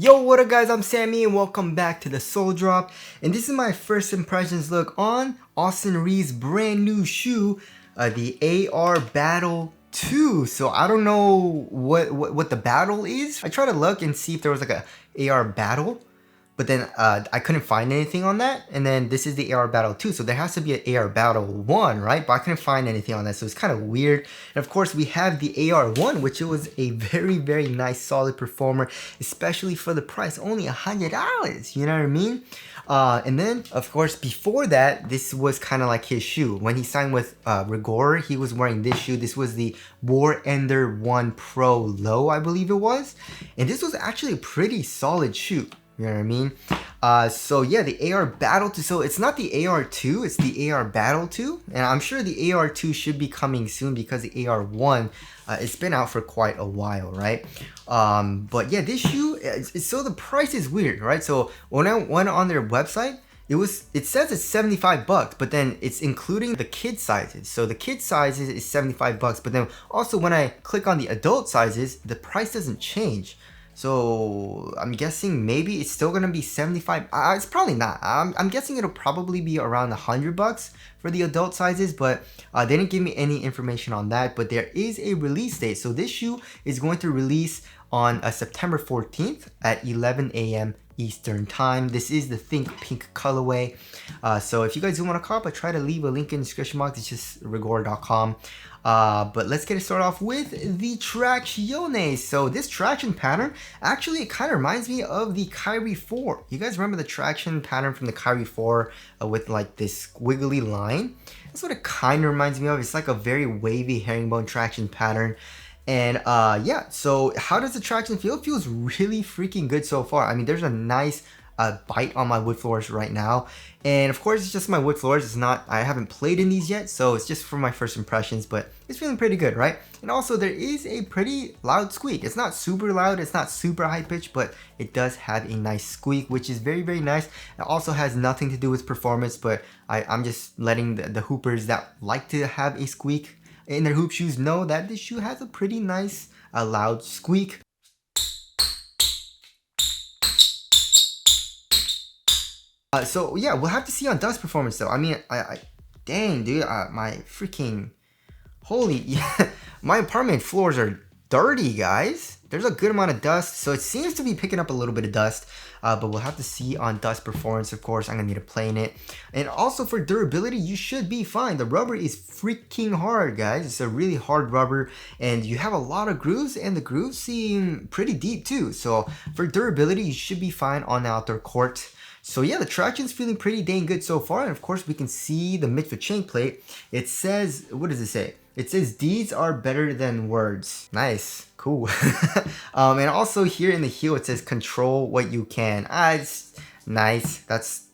Yo, what up guys, I'm Sammy and welcome back to the Soul Drop. And this is my first impressions look on Austin Reaves' brand new shoe, the AR Battle 2. So I don't know what the battle is. I tried to look and see if there was like a AR Battle, but then I couldn't find anything on that. And then this is the AR Battle 2, so there has to be an AR Battle 1, right? But I couldn't find anything on that, so it's kind of weird. And of course, we have the AR 1, which it was a very nice, solid performer, especially for the price, only $100. You know what I mean? And then, of course, before that, this was kind of like his shoe. When he signed with Rigorer, he was wearing this shoe. This was the War Ender 1 Pro Low, I believe it was. And this was actually a pretty solid shoe. You know what I mean? So yeah, the AR Battle 2, so it's not the AR2, it's the AR Battle 2. And I'm sure the AR2 should be coming soon because the AR1, it's been out for quite a while, right? But yeah, this shoe, so the price is weird, right? So when I went on their website, it says it's 75 bucks, but then it's including the kid sizes. So the kid sizes is 75 bucks, but then also when I click on the adult sizes, the price doesn't change. So I'm guessing maybe it's still gonna be 75. It's probably not. I'm guessing it'll probably be around 100 bucks for the adult sizes, but they didn't give me any information on that. But there is a release date. So this shoe is going to release on September 14th at 11 a.m. Eastern time. This is the Think Pink colorway. So if you guys do want to cop, I try to leave a link in the description box. It's just rigorer.com. But let's get it started off with the traction. So this traction pattern, actually it kind of reminds me of the Kyrie 4. You guys remember the traction pattern from the Kyrie 4 with like this wiggly line? That's what it kind of reminds me of. It's like a very wavy herringbone traction pattern. And yeah, so how does the traction feel? It feels really freaking good so far. I mean, there's a nice bite on my wood floors right now, and of course it's just my wood floors. It's not, I haven't played in these yet, so it's just for my first impressions, but it's feeling pretty good, right? And also there is a pretty loud squeak. It's not super loud, it's not super high pitched, but it does have a nice squeak, which is very nice. It also has nothing to do with performance, but I'm just letting the hoopers that like to have a squeak in their hoop shoes know that this shoe has a pretty nice loud squeak. So yeah, we'll have to see on dust performance though. I mean, dang dude, my freaking, holy, yeah, my apartment floors are dirty, guys. There's a good amount of dust, so it seems to be picking up a little bit of dust, but we'll have to see on dust performance. Of course, I'm gonna need to play in it. And also for durability, you should be fine. The rubber is freaking hard, guys. It's a really hard rubber, and you have a lot of grooves, and the grooves seem pretty deep too. So for durability, you should be fine on the outdoor court. So yeah, the traction's feeling pretty dang good so far. And of course, we can see the midfoot chain plate. It says, what does it say? It says deeds are better than words. Nice, cool. And also here in the heel, it says control what you can. It's nice. That's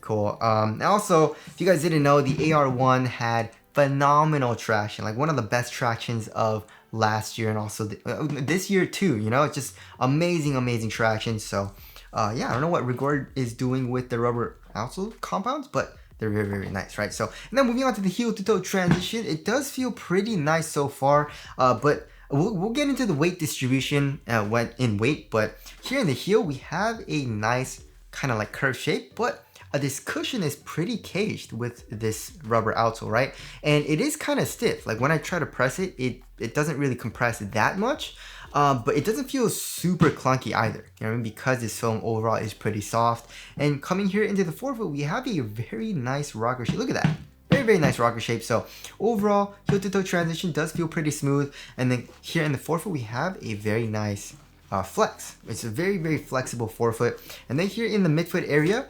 cool. And also, if you guys didn't know, the AR1 had phenomenal traction, like one of the best tractions of last year and also this year too. You know, it's just amazing traction. So yeah, I don't know what Rigorer is doing with the rubber outsole compounds, but they're very nice, right? So, and then moving on to the heel to toe transition, it does feel pretty nice so far, but we'll get into the weight distribution in weight. But here in the heel, we have a nice kind of like curved shape, but this cushion is pretty caged with this rubber outsole, right? And it is kind of stiff. Like when I try to press it, it doesn't really compress that much. But it doesn't feel super clunky either, you know what I mean? Because this foam overall is pretty soft. And coming here into the forefoot, we have a very nice rocker shape. Look at that. Very nice rocker shape. So overall, heel to toe transition does feel pretty smooth. And then here in the forefoot, we have a very nice flex. It's a very flexible forefoot. And then here in the midfoot area,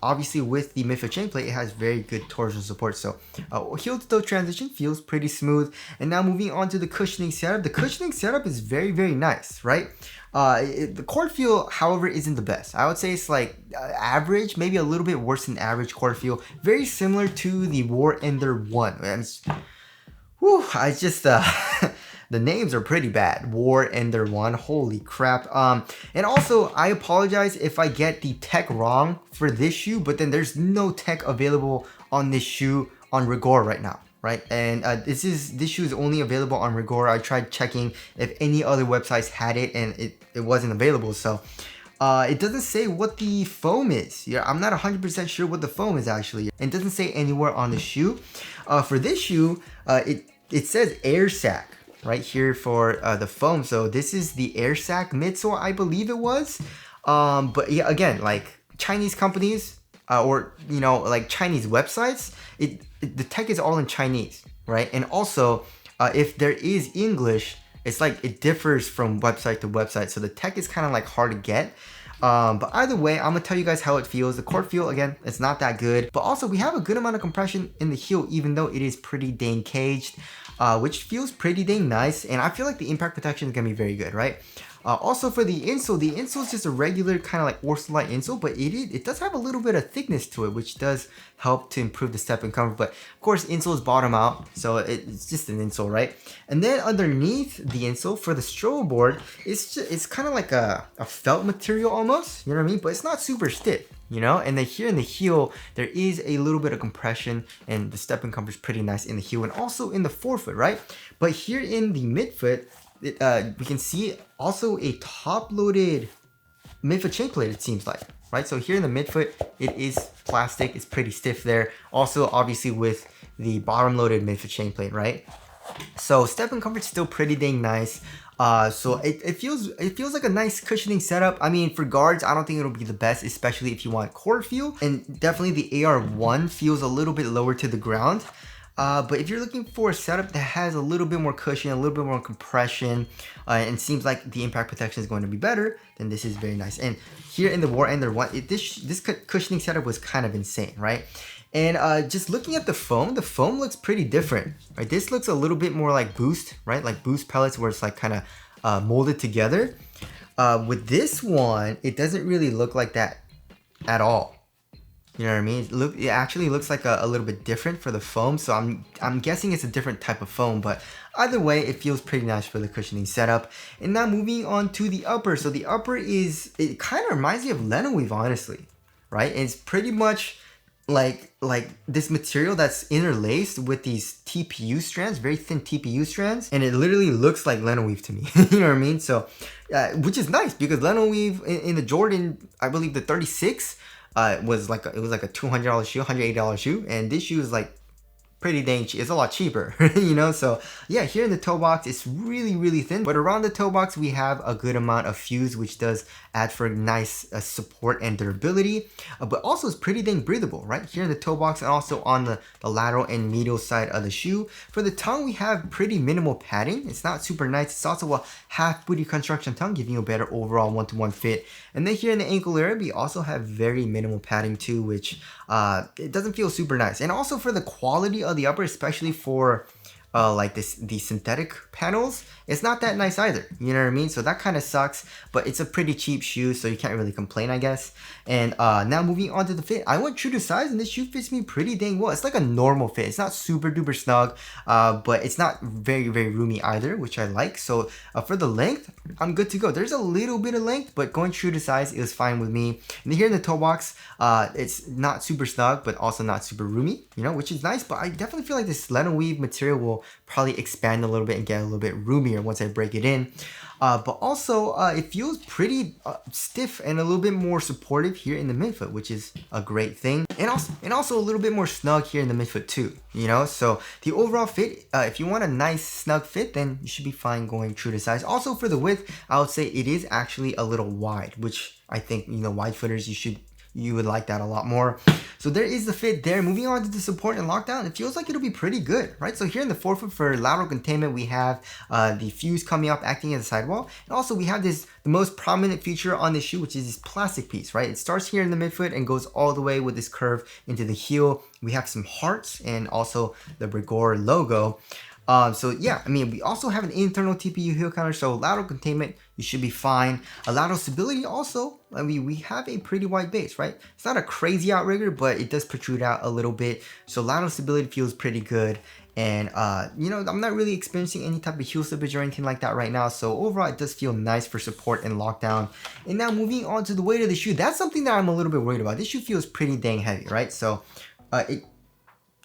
obviously with the midfoot chain plate, it has very good torsional support. So heel to toe transition feels pretty smooth. And now moving on to the cushioning setup. The cushioning setup is very nice, right? The court feel, however, isn't the best. I would say it's like average, maybe a little bit worse than average court feel. Very similar to the War Ender 1. And I just the names are pretty bad. War Ender 1, holy crap. And also, I apologize if I get the tech wrong for this shoe, but then there's no tech available on this shoe on Rigorer right now, right? And this shoe is only available on Rigorer. I tried checking if any other websites had it, and it wasn't available. So It doesn't say what the foam is. Yeah, I'm not 100% sure what the foam is actually. It doesn't say anywhere on the shoe. For this shoe, it says air sac right here for the foam. So this is the air sac midsole, I believe it was. But yeah, again, like Chinese companies or you know, like Chinese websites, the tech is all in Chinese, right? And also, if there is English, it's like it differs from website to website, so the tech is kind of like hard to get. But either way, I'm gonna tell you guys how it feels. The court feel, again, it's not that good, but also we have a good amount of compression in the heel, even though it is pretty dang caged, which feels pretty dang nice. And I feel like the impact protection is gonna be very good, right? Also for the insole is just a regular kind of like Orsolite insole, but it does have a little bit of thickness to it, which does help to improve the step and comfort. But of course, insoles bottom out, so it's just an insole, right? And then underneath the insole for the stroll board, it's kind of like a felt material almost, you know what I mean? But it's not super stiff, you know? And then here in the heel, there is a little bit of compression, and the step and comfort is pretty nice in the heel and also in the forefoot, right? But here in the midfoot, we can see also a top-loaded midfoot chain plate, it seems like, right? So here in the midfoot, it is plastic, it's pretty stiff there. Also, obviously with the bottom-loaded midfoot chain plate, right? So step and comfort's still pretty dang nice. So it feels like a nice cushioning setup. I mean, for guards, I don't think it'll be the best, especially if you want court feel. And definitely the AR1 feels a little bit lower to the ground. But if you're looking for a setup that has a little bit more cushion, a little bit more compression, and seems like the impact protection is going to be better, then this is very nice. And here in the War Ender 1, this cushioning setup was kind of insane, right? And just looking at the foam looks pretty different, right? This looks a little bit more like Boost, right? Like Boost pellets where it's like kind of molded together. With this one, it doesn't really look like that at all. You know what I mean? It actually looks like a little bit different for the foam, so I'm guessing it's a different type of foam, but either way, it feels pretty nice for the cushioning setup. And now moving on to the upper. So the upper it kind of reminds me of Lenoweave, honestly, right? And it's pretty much like this material that's interlaced with these TPU strands, very thin TPU strands, and it literally looks like Lenoweave to me. You know what I mean? So, which is nice because Lenoweave in the Jordan, I believe the 36. It was like a $200 shoe, $180 shoe, and this shoe is like pretty dang cheap. It's a lot cheaper, you know? So yeah, here in the toe box, it's really thin, but around the toe box, we have a good amount of fuse, which does add for nice support and durability, but also it's pretty dang breathable, right? Here in the toe box and also on the lateral and medial side of the shoe. For the tongue, we have pretty minimal padding. It's not super nice. It's also a half booty construction tongue, giving you a better overall one-to-one fit. And then here in the ankle area, we also have very minimal padding too, which it doesn't feel super nice. And also for the quality of the upper, especially for like these synthetic panels, it's not that nice either, you know what I mean? So that kind of sucks, but it's a pretty cheap shoe, so you can't really complain, I guess. And now moving on to the fit, I went true to size, and this shoe fits me pretty dang well. It's like a normal fit. It's not super duper snug, but it's not very roomy either, which I like. So for the length, I'm good to go. There's a little bit of length, but going true to size is fine with me. And here in the toe box, it's not super snug, but also not super roomy, you know, which is nice. But I definitely feel like this Lenoweave material will probably expand a little bit and get a little bit roomier once I break it in. But also, it feels pretty stiff and a little bit more supportive here in the midfoot, which is a great thing. And also a little bit more snug here in the midfoot too, you know? So the overall fit, if you want a nice snug fit, then you should be fine going true to size. Also for the width, I would say it is actually a little wide, which I think, you know, wide footers, you would like that a lot more. So there is the fit there. Moving on to the support and lockdown, it feels like it'll be pretty good, right? So here in the forefoot for lateral containment, we have the fuse coming up, acting as a sidewall. And also we have the most prominent feature on this shoe, which is this plastic piece, right? It starts here in the midfoot and goes all the way with this curve into the heel. We have some hearts and also the Rigorer logo. So yeah, I mean, we also have an internal TPU heel counter, so lateral containment, you should be fine. A lateral stability also, I mean, we have a pretty wide base, right? It's not a crazy outrigger, but it does protrude out a little bit. So lateral stability feels pretty good. And, you know, I'm not really experiencing any type of heel slippage or anything like that right now. So overall, it does feel nice for support and lockdown. And now moving on to the weight of the shoe, that's something that I'm a little bit worried about. This shoe feels pretty dang heavy, right? So it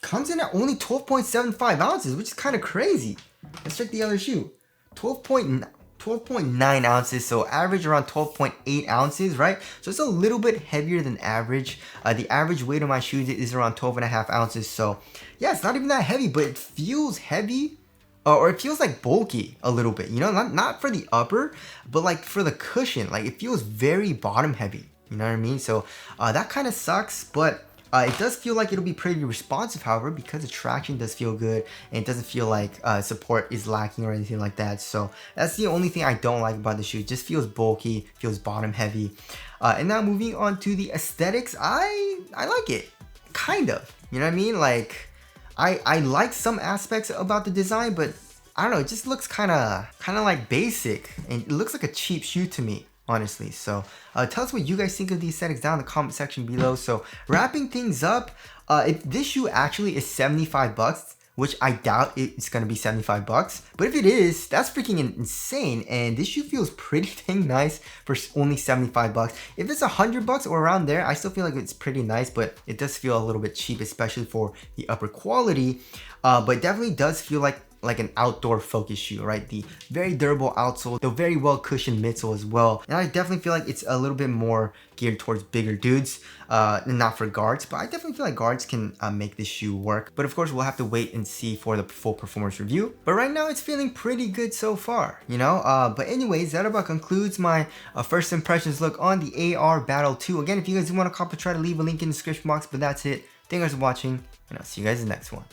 comes in at only 12.75 ounces, which is kind of crazy. Let's check the other shoe. 12.9 12.9 ounces, so average around 12.8 ounces, right? So it's a little bit heavier than average. The average weight of my shoes is around 12.5 ounces, so yeah, it's not even that heavy, but it feels heavy. Or it feels like bulky a little bit, you know, not for the upper, but like for the cushion, like it feels very bottom heavy, you know what I mean? So that kind of sucks, but it does feel like it'll be pretty responsive, however, because the traction does feel good and it doesn't feel like support is lacking or anything like that. So that's the only thing I don't like about the shoe. It just feels bulky, feels bottom heavy. And now moving on to the aesthetics, I like it, kind of, you know what I mean? Like I like some aspects about the design, but I don't know, it just looks kind of like basic and it looks like a cheap shoe to me, honestly. So tell us what you guys think of the aesthetics down in the comment section below. So wrapping things up, if this shoe actually is 75 bucks, which I doubt it's gonna be 75 bucks, but if it is, that's freaking insane. And this shoe feels pretty dang nice for only 75 bucks. If it's 100 bucks or around there, I still feel like it's pretty nice, but it does feel a little bit cheap, especially for the upper quality. But definitely does feel like an outdoor focus shoe, right? The very durable outsole, the very well cushioned midsole as well. And I definitely feel like it's a little bit more geared towards bigger dudes, and not for guards, but I definitely feel like guards can make this shoe work. But of course, we'll have to wait and see for the full performance review. But right now, it's feeling pretty good so far, you know? But anyways, that about concludes my first impressions look on the AR Battle 2. Again, if you guys want to copy, try to leave a link in the description box, but that's it. Thank you guys for watching, and I'll see you guys in the next one.